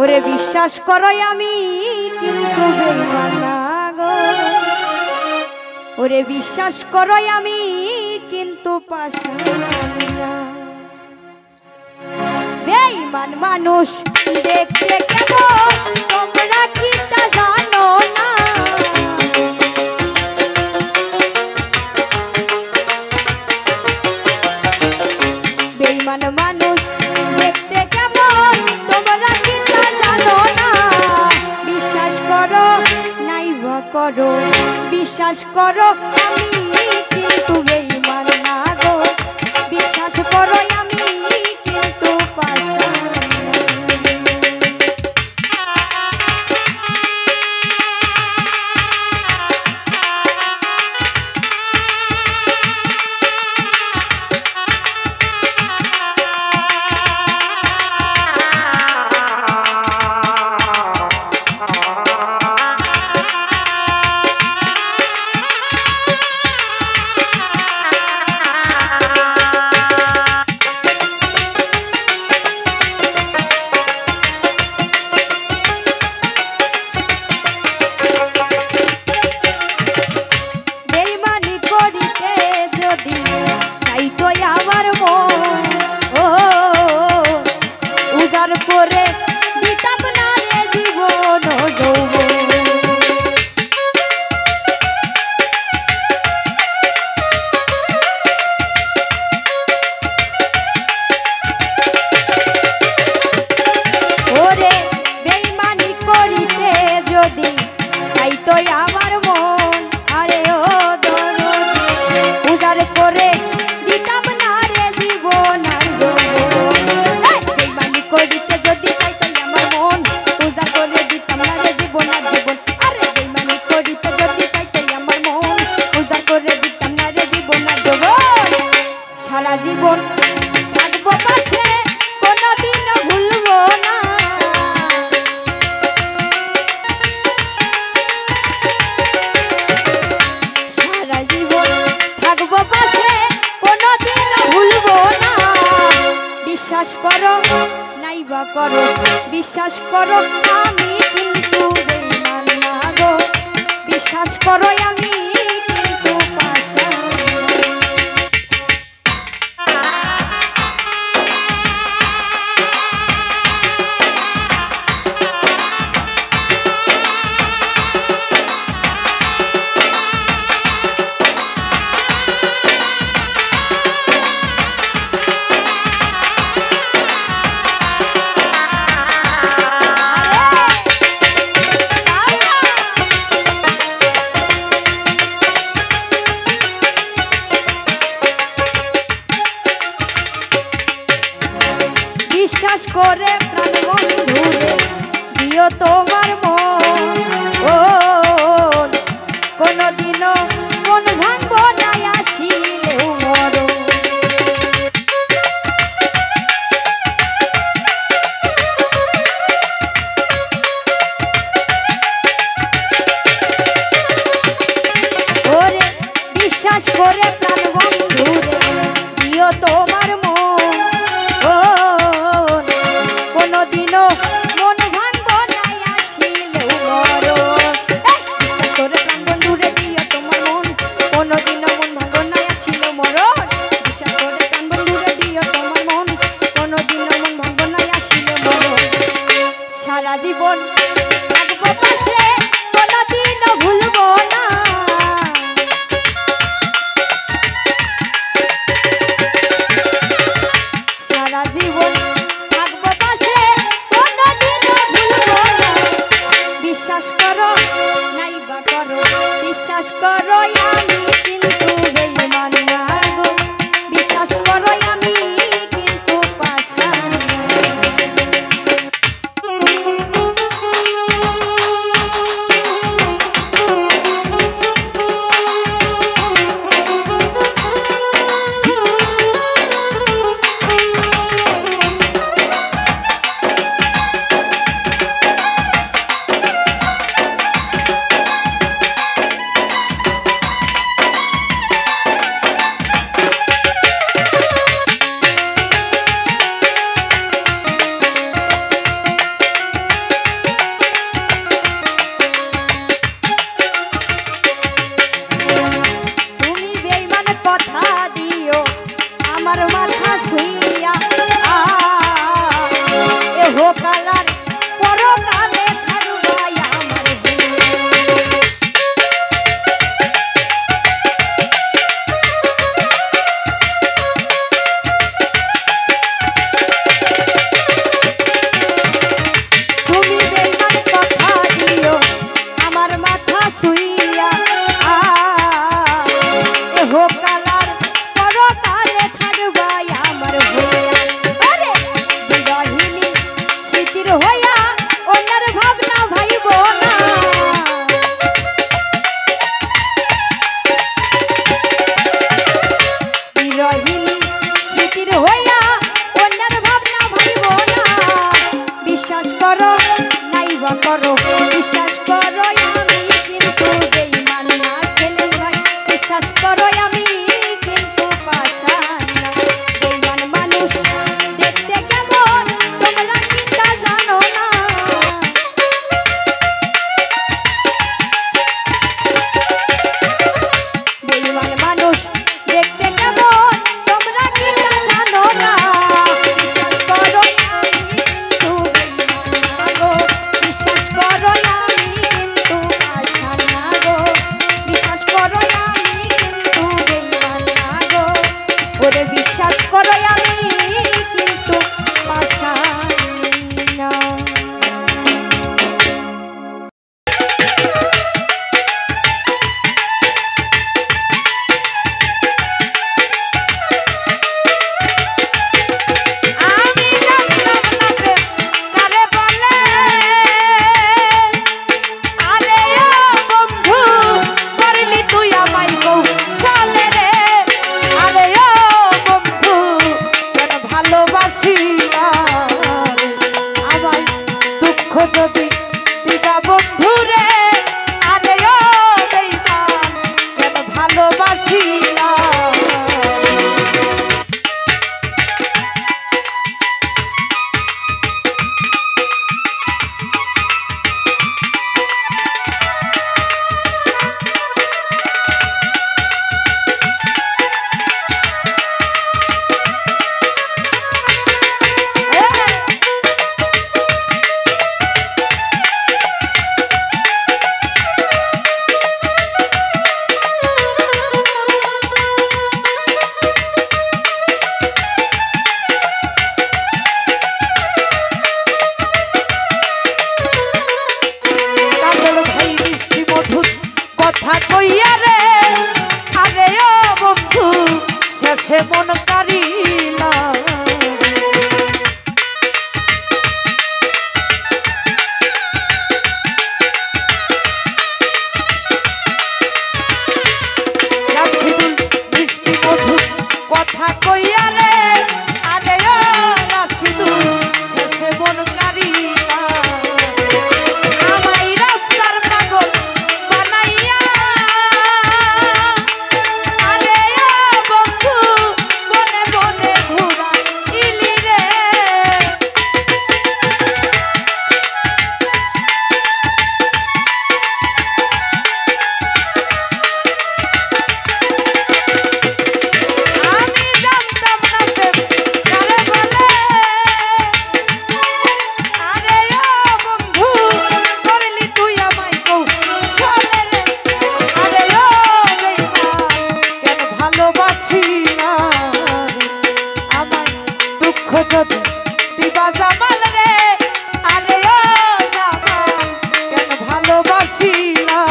ওরে বিশ্বাস করো আমি কিন্তু বেঈমান না গো, ওরে বিশ্বাস করো আমি কিন্তু পাষাণ না। বেঈমান মানুষ দেখতে কেমন তোমরা কি তা জানো না, বেঈমান মানুষ দেখতে কেমন তোমরা কি তা জানো না। বিশ্বাস করো নাইবা করো, বিশ্বাস করো আমি কিন্তু বেঈমান না গো, বিশ্বাস করো আমি কিন্তু পাষাণ। করে দিতাম না রে জীবন যৌবন, ওরে বেঈমানি করিতে যদি চাইতো আমার মন, আরে ও দরদি উজাড় করে দিতাম না রে জীবন আর যৌবন। বেঈমানি করিতে যদি চাইতো আমার মন, উজাড় করে দিতাম না রে জীবন আর যৌবন। আরে বেঈমানি করিতে যদি চাইতো আমার মন, উজাড় করে দিতাম না রে জীবন আর যৌবন। সারা জীবন থাকবো পাশে, কোনোদিন ভুলবো না, সারা জীবন থাকবো পাশে, কোনোদিন ভুলবো না। বিশ্বাস করো নাইবা করো, বিশ্বাস করো আমি কিন্তু বেঈমান না গো, বিশ্বাস করো আমি কিন্তু পাষাণ। বিশ্বাস করে প্রাণ বন্ধুরে দিও তোমার মন, ও কোনদিনও মন ভাঙবো না আসিলেও মরণ। ওরে বিশ্বাস করে প্রাণ বন্ধুরে দিও তোমার মন, ও কোনদিনও মন ভাঙবো না আসিলেও মরণ। স্মৃতির হইয়া অন্যের ভাবনা ভাইব না বিরহিনী স্মৃতির হইয়া অন্যের ভাবনা ভাইব না বিশ্বাস করো নাইবা করো বিশ্বাস করো আমি কিন্তু বেঈমান না ছেলে ভাই বিশ্বাস করো আমি কিন্তু পাষাণ না বেঈমান মানুষ দেখতে কেমন তোমরা কি তা জানো না বেঈমান মানুষ দেখতে কেমন তোমরা কি তা জানো না বিশ্বাস করো বিশ্বাস করো আমি কিন্তু পাষাণ না আমি জানলাম না প্রেম কারে বলে আরে ও বন্ধু করলি তুই আমায় কৌশলে রে আরে ও বন্ধু কেন ভালোবাসি না আমায় দুঃখ যদি দিবা বন্ধু রে আরে ও বেঈমান কেন ভালোবাসি না কথা কইয়া রে আরে ও বন্ধু শেষে মন কারিলা রাশিদুল মিষ্টি মধুর কথা কইয়া রে আরে ও রাশিদুল শেষে মন কারিলা আমায় রাস্তার পাগল বানাইয়া আরে ও বন্ধু বনে বনে ঘুরাইলি রে আমি জানতাম না প্রেম কারে বলে আরে ও বন্ধু করলি তুই আমায় কৌশলে রে আরে ও বেঈমান কেন ভালোবাসি না আমায় দুঃখ যদি দিবা জামাল রে আরে ও জামাল কেন ভালোবাসি না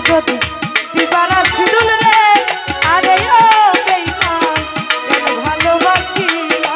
যদি দিবারা শিডুল রে আরে ও বেঈমান কেন ভালোবাসিলা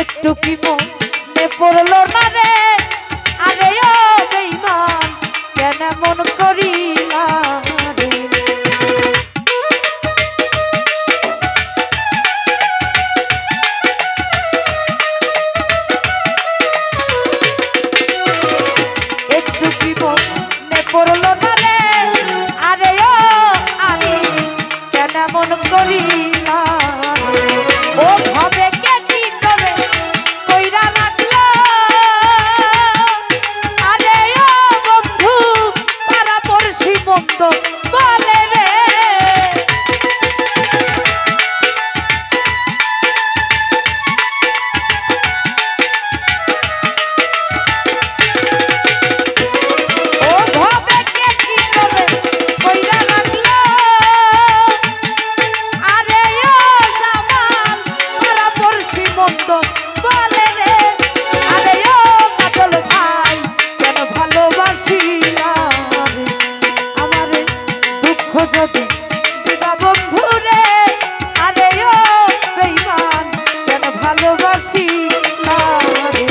একটু কি মনে পড়লো না রে আরে ও বেঈমান কেন মন করিলা রে একটু কি মনে পড়লো না রে আরে ও আমি কেন মন করিলা ও ভাবে কে কি করে কইরা রাখলো আরে ও বন্ধু পাড়া পড়শি মন্দ বলে রে ও ভাবে কে কি করে কইরা রাখলো আরে ও জামাল পাড়া পড়শি মন্দ বলে রে আরে ও কাজল ভাই কেন ভালোবাসিলা রে আমারে দুঃখ যদি দিবা বন্ধু রে আরে ও বেঈমান কেন ভালোবাসিলা রে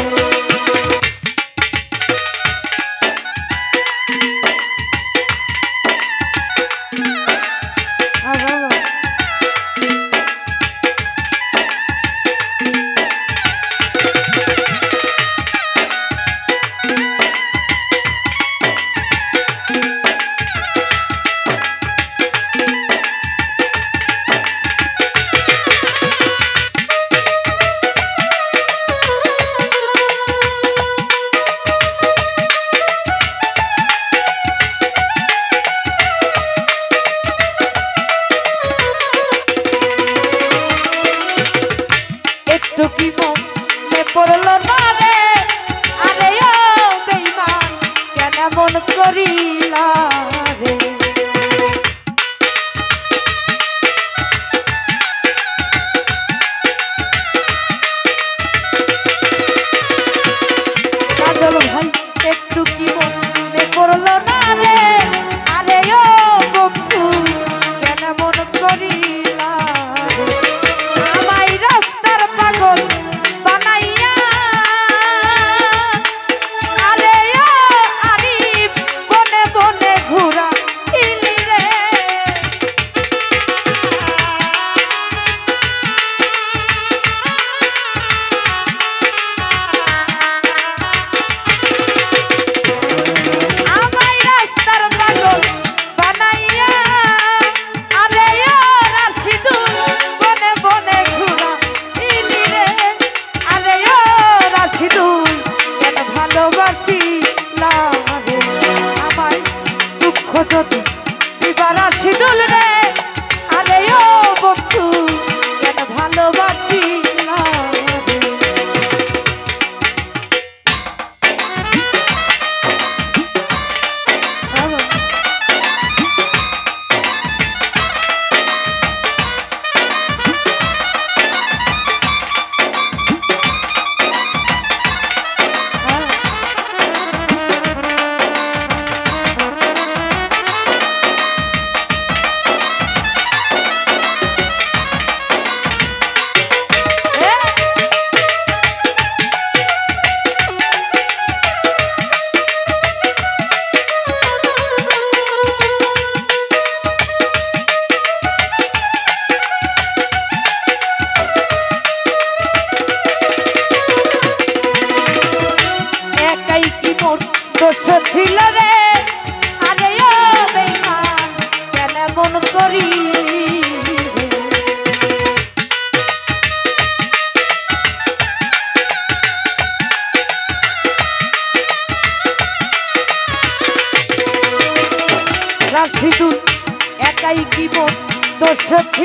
একটু কি মনে পড়লো না রে আরে ও বেঈমান কেন মন করিলা রে কাজল ভাই একটু কি মনে পড়লো না রে আরে ও বন্ধু কেন মন করিলা রে আমায় রাস্তার পাগল বানাইয়া আরে ও আরিফ বনে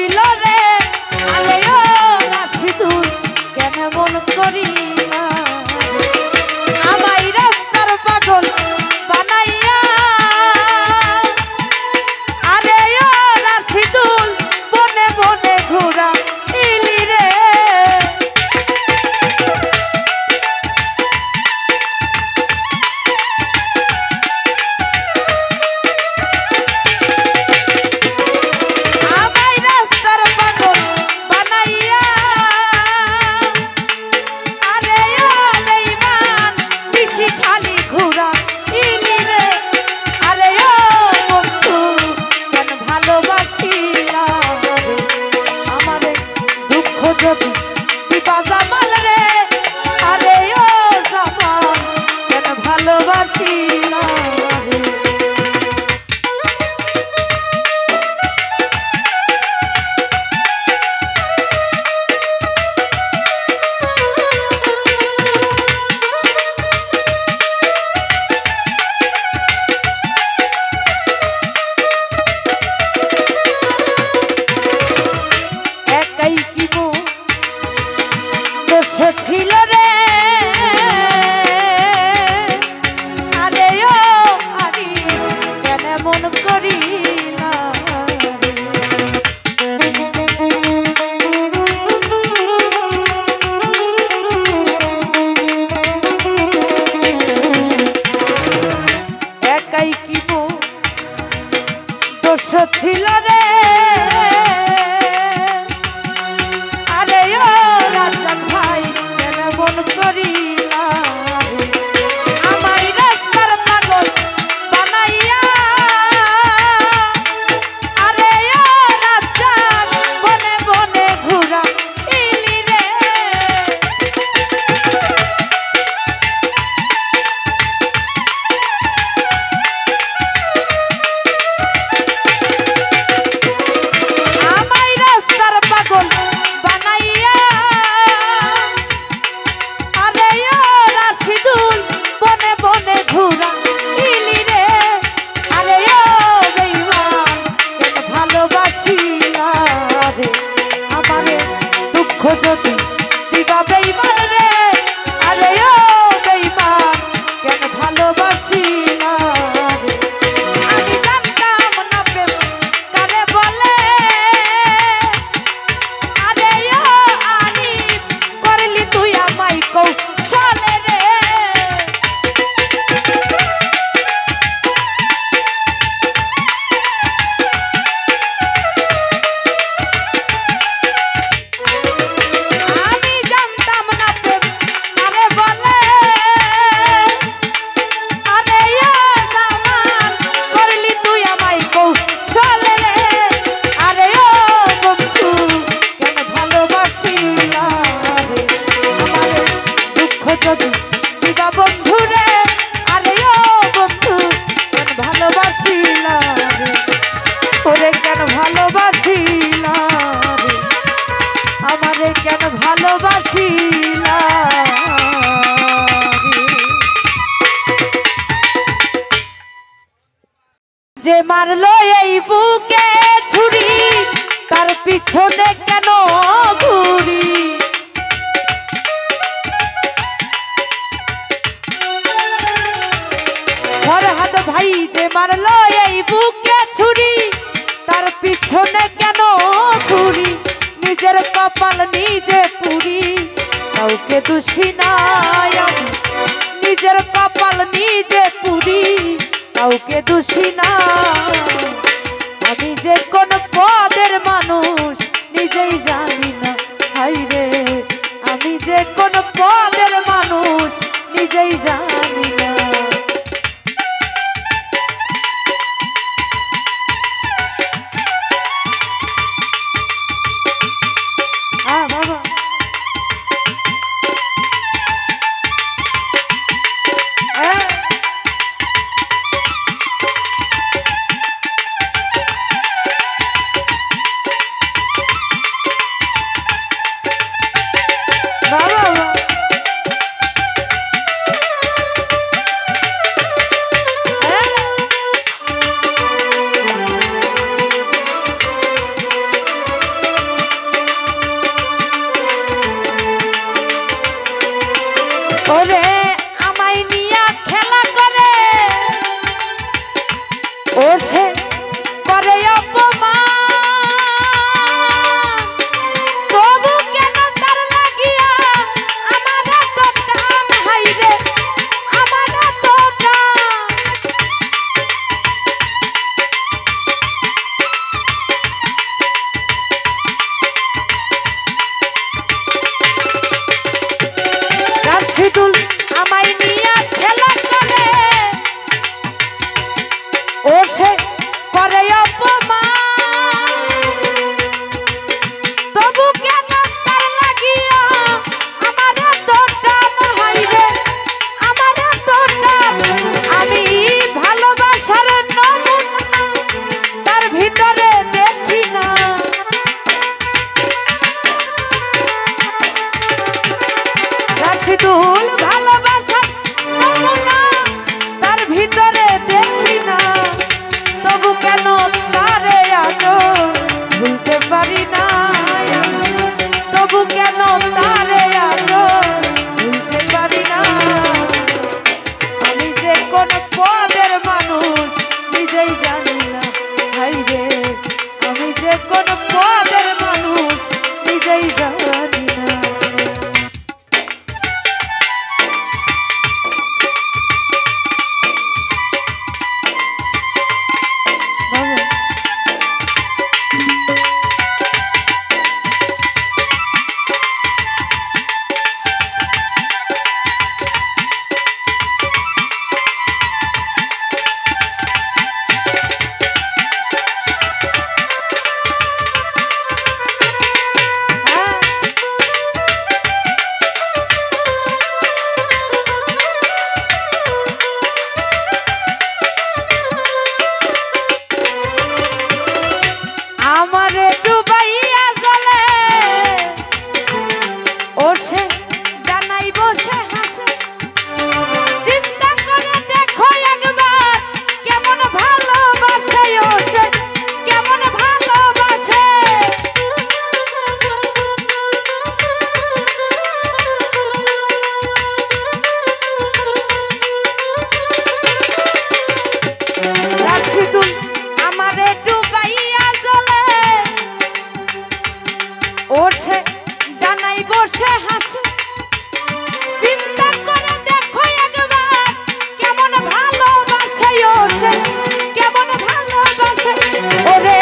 ছিল রে আরে ও রাশিদুল কেন মন করি না আমায় রাস্তার পাগল বানাইয়া আরে ও রাশিদুল বনে বনে ঘোরা ইলি রে আমায় রাস্তার পাগল বানাইয়া আরে ও বেঈমান দিশি খালি ঘোরা ইলি রে আরে ও বন্ধু কেন ভালোবাসিলা রে আমারে দুঃখ যদি দিবা জামাল রে আরে ও জামাল কেন ভালোবাসিলা রে একাই কি মো দোষ ছিল রে আরে ও আরে কেন মন করি না একাই কি মো দোষ ছিল রে আরে ও রাজন ভাই কেন মন করিলা রে আমায় রাস্তার পাগল বানাইয়া আরে ও রাজন বনে বনে ঘোরা ইলি রে আমায় রাস্তার পাগল বানাইয়া আরে ও রাশিদুল বনে বনে ঘোরা ইলি রে আরে ও বেঈমান কেন ভালোবাসিলা রে আমারে দুঃখ যদি দিবা বেঈমান রে আরে ও বেঈমান কেন ভালোবাসিলা রে আমি জানতাম না প্রেম কারে বলে আরে ও আনিস করলি তুই আমায় কৌশলে রে আমি জানতাম না প্রেম কারে বলে আরে ও জামাল করলি তুই আমায় কৌশলে রে আরে ও বন্ধু কেন ভালোবাসিলা রে আমারে দুঃখ যদি দিবা বন্ধু রে আরে ও বন্ধু কেন ভালোবাসিলা রে ওরে কেন ভালোবাসিলা রে আমারে কেন ভালোবাসিলা রে যে মারলো এই বুকে ছুরি তার পিছনে কেন ঘুরি ফরহাদ ভাই যে মারলো এই বুকে ছুরি তার পিছনে কেন ঘুরি নিজের কপাল নিজে পুরি কাউকে দোষী নাই আমি নিজের কপাল নিজে পুরি কাউকে দোষী না আমি যে কোন পদের মানুষ নিজেই জানি না হাই রে আমি যে কোন পদের মানুষ নিজেই জানি না বাবা রাশিদুল আমায় নিয়ে খেলা করে ও সে করে অপমান তবু কেন তার লাগিয়া আমার তোটা হয় রে আমার তোটা আমি ভালোবাসার নমুনা তার ভিতরে দেখি না রাশিদুল ভালোবাসার নমুনা তার ভিতরে দেখি না তবু কেন তারে আজো ভুলতে পারি না তবু কেন তারে আজো ভুলতে পারি না আমি যে কোন পদের মানুষ নিজেই জানি না হাই রে আমি যে কোন পদের মানুষ নিজেই জানি না আমারে ডুবাইয়া জলে ওঠে জানাই বসে হাসে চিন্তা করে দেখো একবার কেমন ভালোবাসে ওসে কেমন ভালোবাসে রাশিদুল আমারে ডুবাইয়া জলে ওঠে জানাই বসে হাসে চিন্তা করে দেখো একবার কেমন ভালোবাসে ওঠে কেমন ভালোবাসে ওরে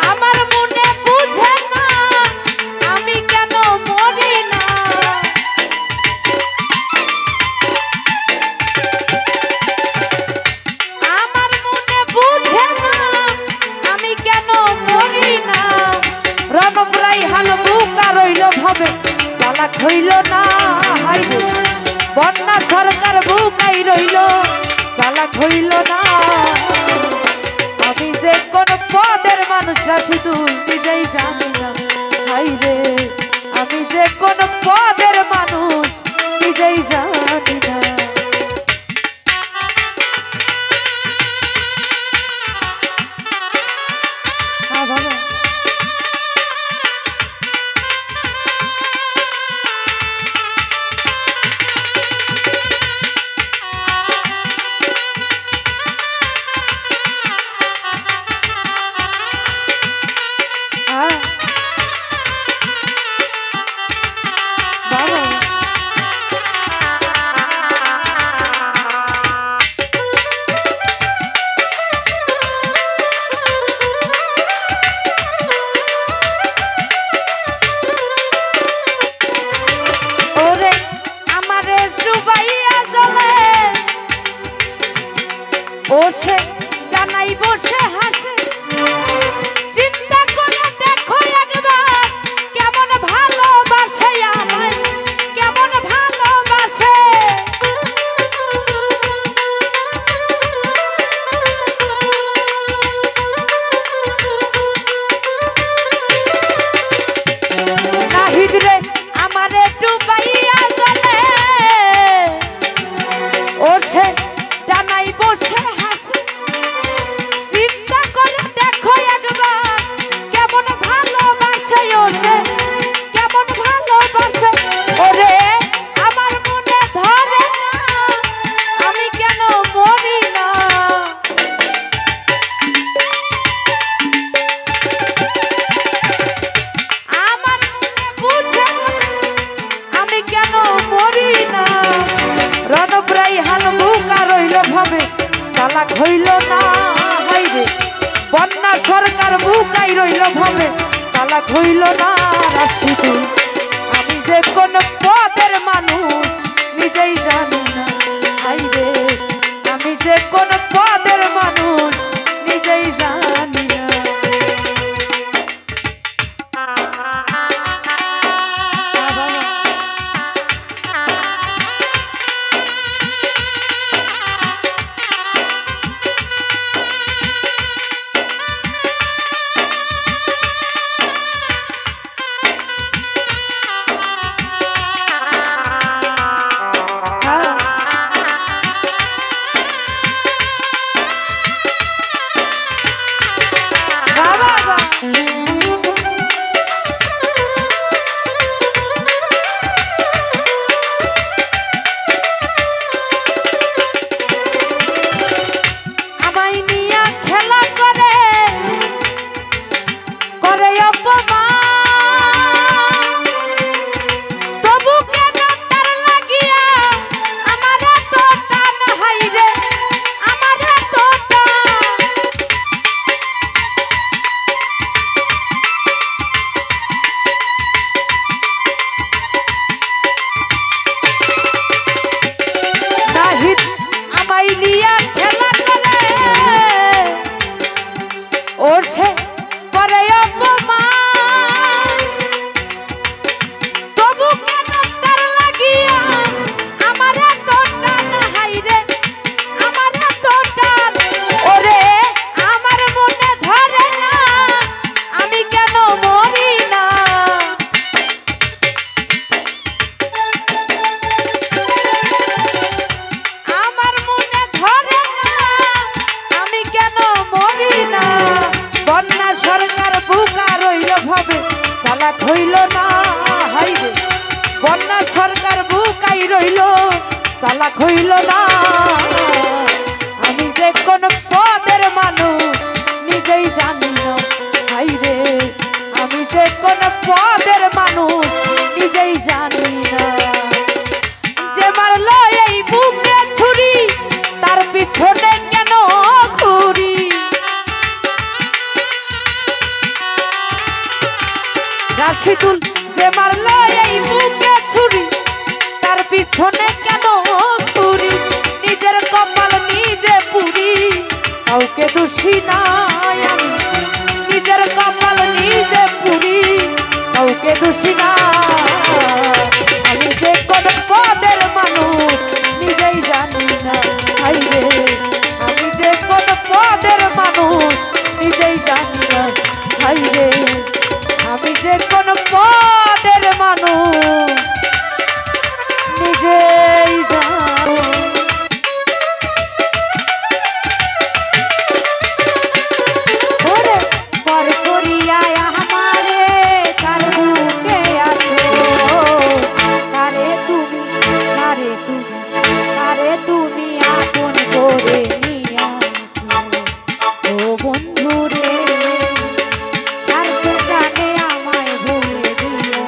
আমার মনে বুঝে না আমি কেন মরি না আমার মনে বুঝে না আমি কেন মরি না রণপ্রায় হাল বুকা রইল ভাবে চালাক হইল না হাইরে বন্যা সরকার বুকাই রইল চালাক হইল না আমি যে কোন পদের মানুষ রাশিদুল নিজেই জানি না হাইরে আমি যে কোন পদের মানুষ নিজেই জানি না বাবা ওঠে জানাই বসে হাসে চিন্তা করে দেখো একবার কেমন ভালোবাসে আমায় কেমন ভালোবাসে নাহিদ রে আমারে ডুবাইয়া জলে ওঠে জানাই বসে হাসে চিন্তা করে দেখো একবার কেমন ভালোবাসে ওসে কেমন ভালোবাসে ওরে আমার মনে ধরে না আমি কেন মরি না আমার মনে বুঝে না আমি কেন মরি না রণপ্রায় হাল বুকা রইল ভাবে চালাক হইল না হাইরে বন্যা সরকার বুকাই রইল ভাবে চালাক হইল না রাশিদুল আমি যে কোন পদের মানুষ নিজেই হইল না হাইরে বন্যা সরকার বুকাই রইল চালাক হইল না আমি যে কোন পদের মানুষ নিজেই জানি না হাইরে আমি যে কোন পদের মানুষ নিজেই জানি না যে মারলো এই বুকে ছুরি তার পিছনে কেন ঘুরি রাশিদুল যে মারলো এই বুকে ছুরি তার পিছনে কেন ঘুরি নিজের কপাল নিজে পুরি কাউকে দোষী নাই আমি নিজের কপাল নিজে পুরি কাউকে দোষী না আমি যে কোন পদের মানুষ নিজেই জানি না হাইরে আমি যে কোন পদের মানুষ নিজেই জানি না হাইরে আমি যে কোন পদের মানুষ নিজেই জানি পর করিয়া আমারে কার বুকে আছো কারে তুমি আপন করে নিয়া ও বন্ধু রে স্বার্থ টানে আমায় ভুলে দিও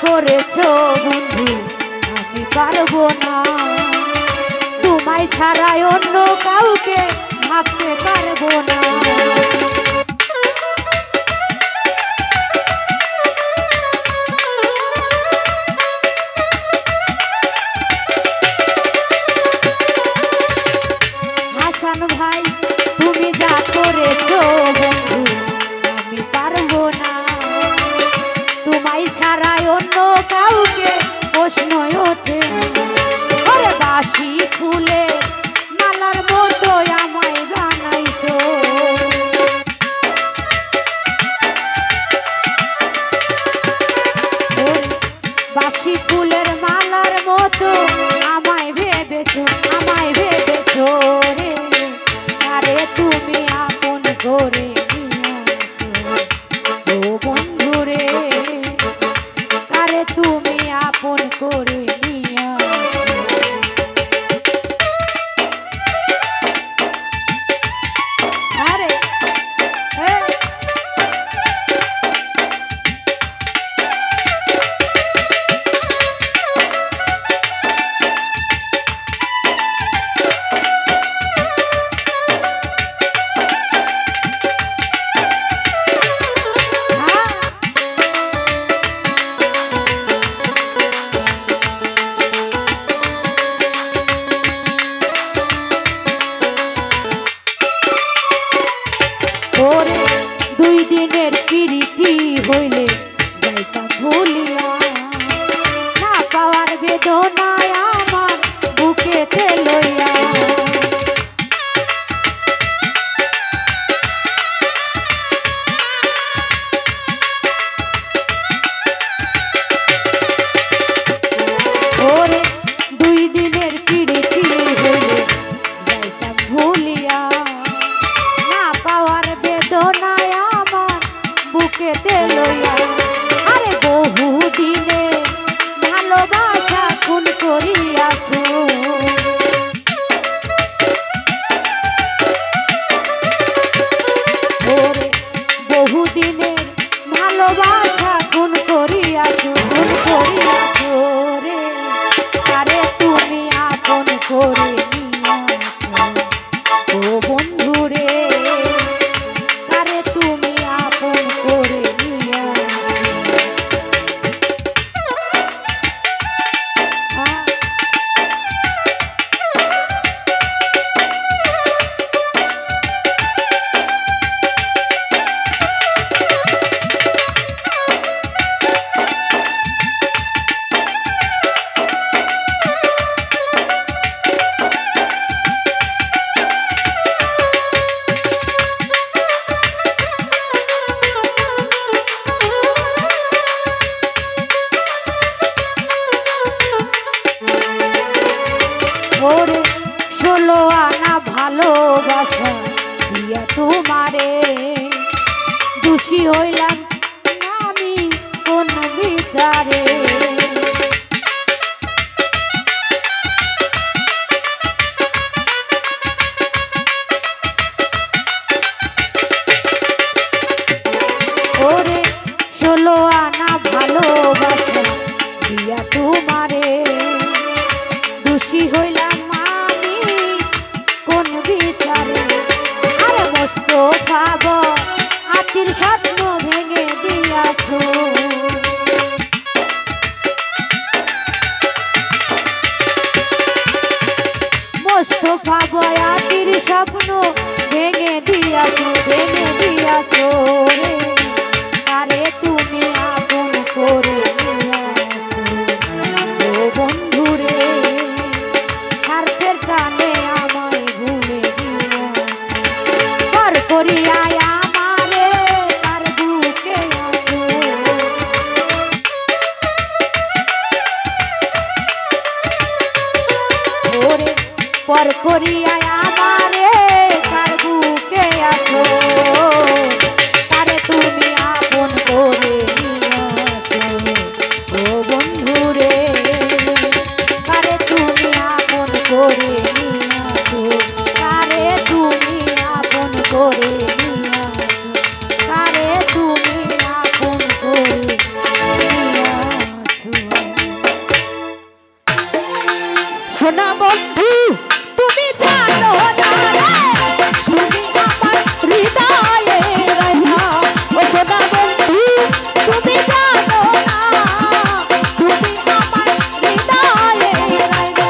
করেছো বন্ধু আমি পারবো না তোমায় ছাড়াই অন্য কাউকে ভাবতে পারবো না হাসান ভাই তুমি যা করেছো বন্ধু আমি পারবো না তোমায় ছাড়াই অন্য কাউকে প্রশ্ন ওঠে আরে বাসি ফুলে মালার মতো আমায় বানাইছো বাসি ফুলের মালার মতো আমায় ভেবেছো রে আরে তুমি আপন করে তুমি আপন করে নিয়া আরে দুই দিনের প্রীতি হইলে যাইতাম ভুলিয়া না পাওয়ার বেদনায় আমার বুকেতে লইয়া ওরে দুই দিনের প্রীতি হইলে যাইতাম ভুলিয়া না পাওয়ার বেদনায় আমার বুকেতে লইয়া আরে বহু দিনে ভালোবাসা খুন করে ভালোবাসা দিয়া তোমারে দোষী হইলাম না আমি কোন বিচারে ওরে 16 আনা ভালোবাসা দিয়া তোমারে দোষী হইলাম আমি কোন বিচারে আরে মস্ত ভাব আতির স্বপ্ন ভেঙে দিয়াছো মোস্তফা বয়াতির স্বপ্ন ভেঙে দিয়াছো রে আরে তুমি আপন করে নিয়াছো ও বন্ধু রে স্বার্থের টানে আমায় ভুলে দিয়াছো পর করিয়া আমারে তার বুকে আছো ওরে পর করিয়া আমারে তার বুকে আছো তারে তুমি আপন করে নিয়াছো ও বন্ধু রে তারে তুমি আপন করে নিয়াছো তারে তুমি আপন করে নিয়াছো তারে তুমি আপন করে নিয়াছো সোনা বন্ধু তুমি জানো না রে তুমি আমার হৃদয়ে রইলা ও সোনা বন্ধু তুমি জানো না তুমি আমার হৃদয়ে রইলা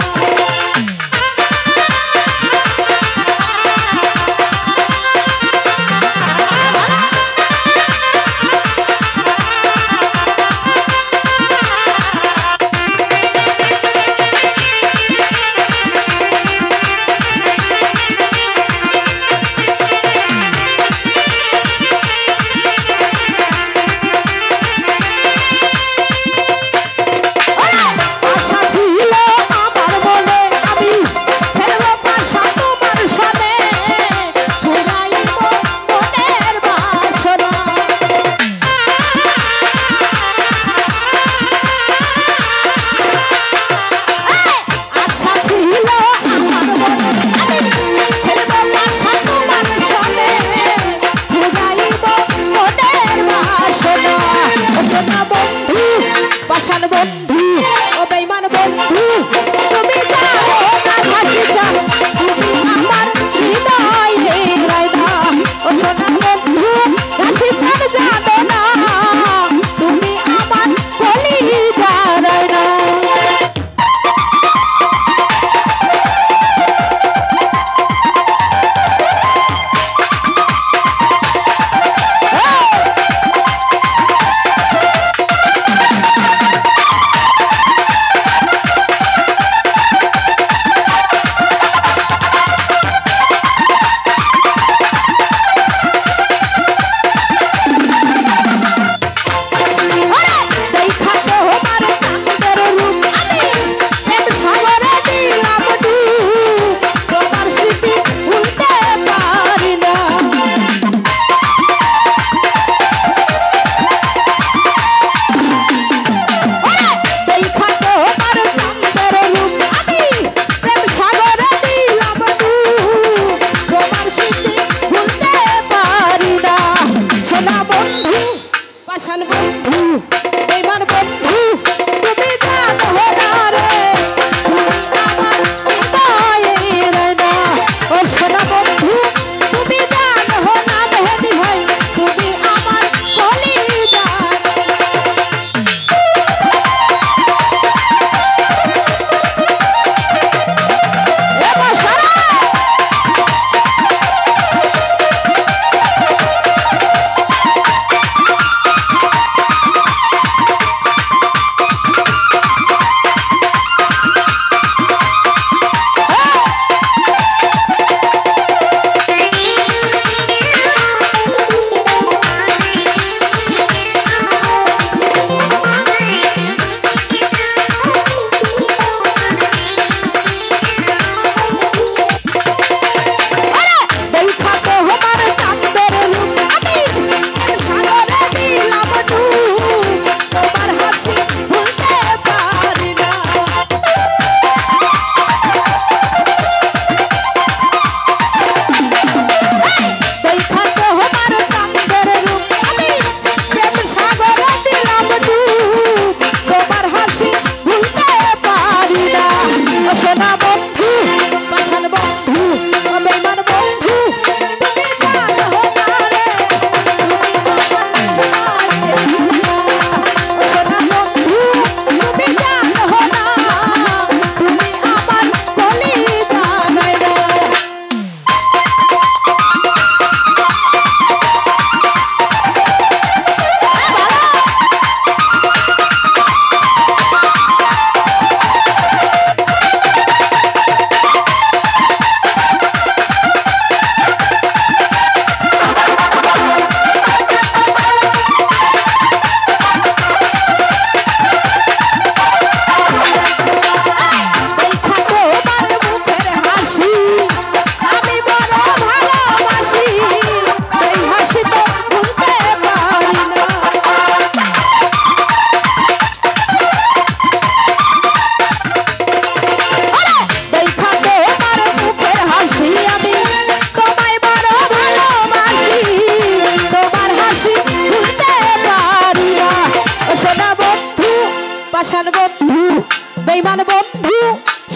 বন্ধু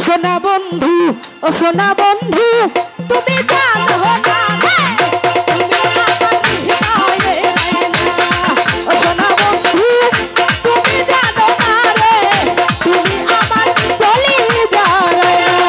সোনা বন্ধু ও সোনা বন্ধু তুমি জানো না তুমি আমার হৃদয়ে রায়না ও সোনা বন্ধু তুমি জানো না রে তুমি আমার কলিজা রায়না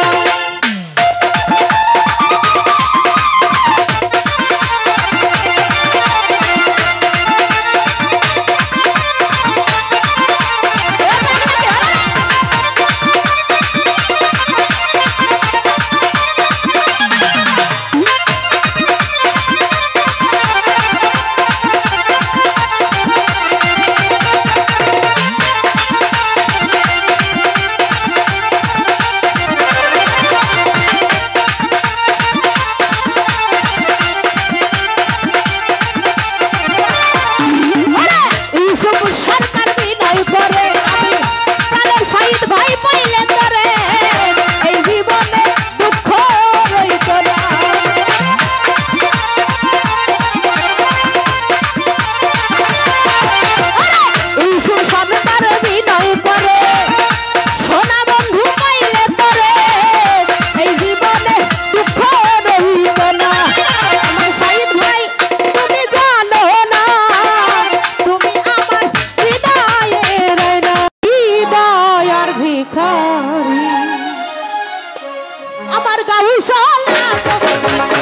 আমার গাউসলা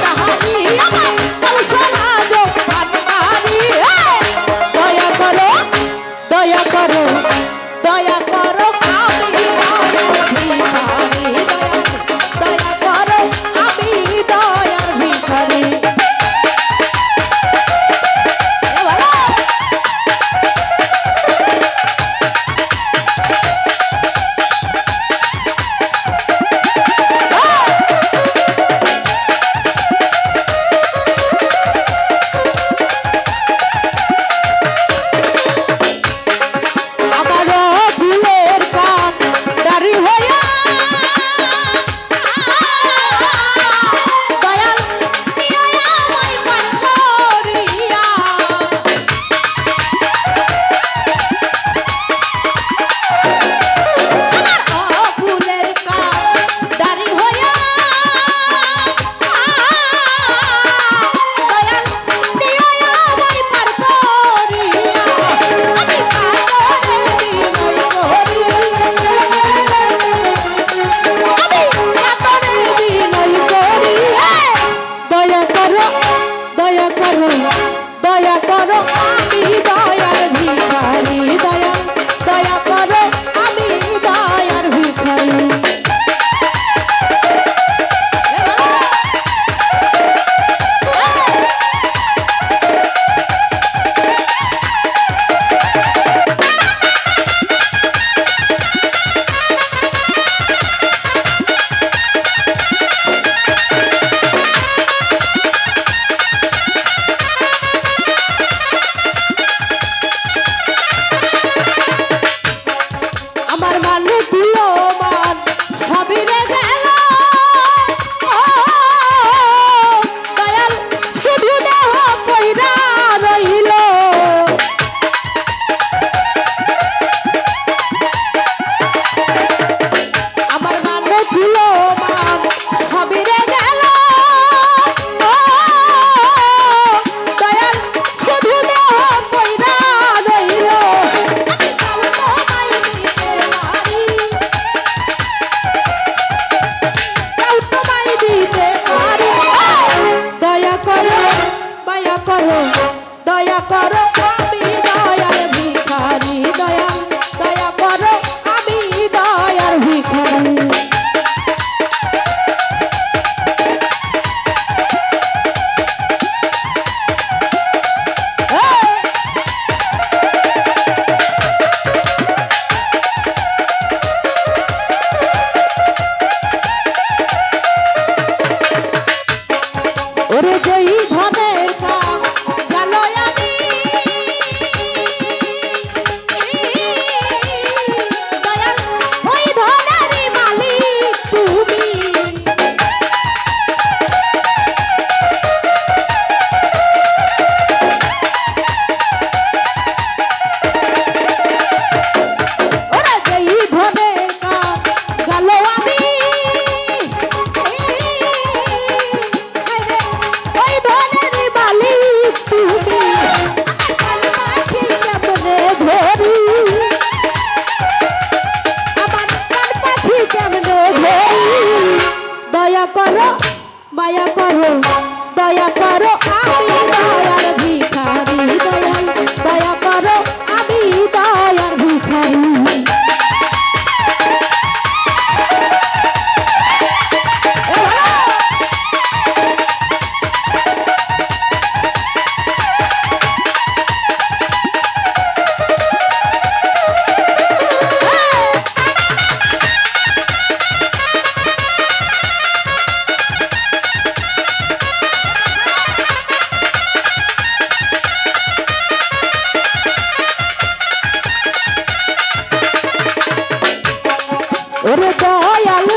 তাহারি আমার গাউসলা গো পানহারি দয়া করো দয়া করো দয়া করো আমি ভিখারি দয়া করো আমি দয়ার ভিখারি মায়া করো দয়া করো আমি দয়ার ভিখারি দয়াল দয়া করো আমি দয়ার ভিখারি ওরে দয়াল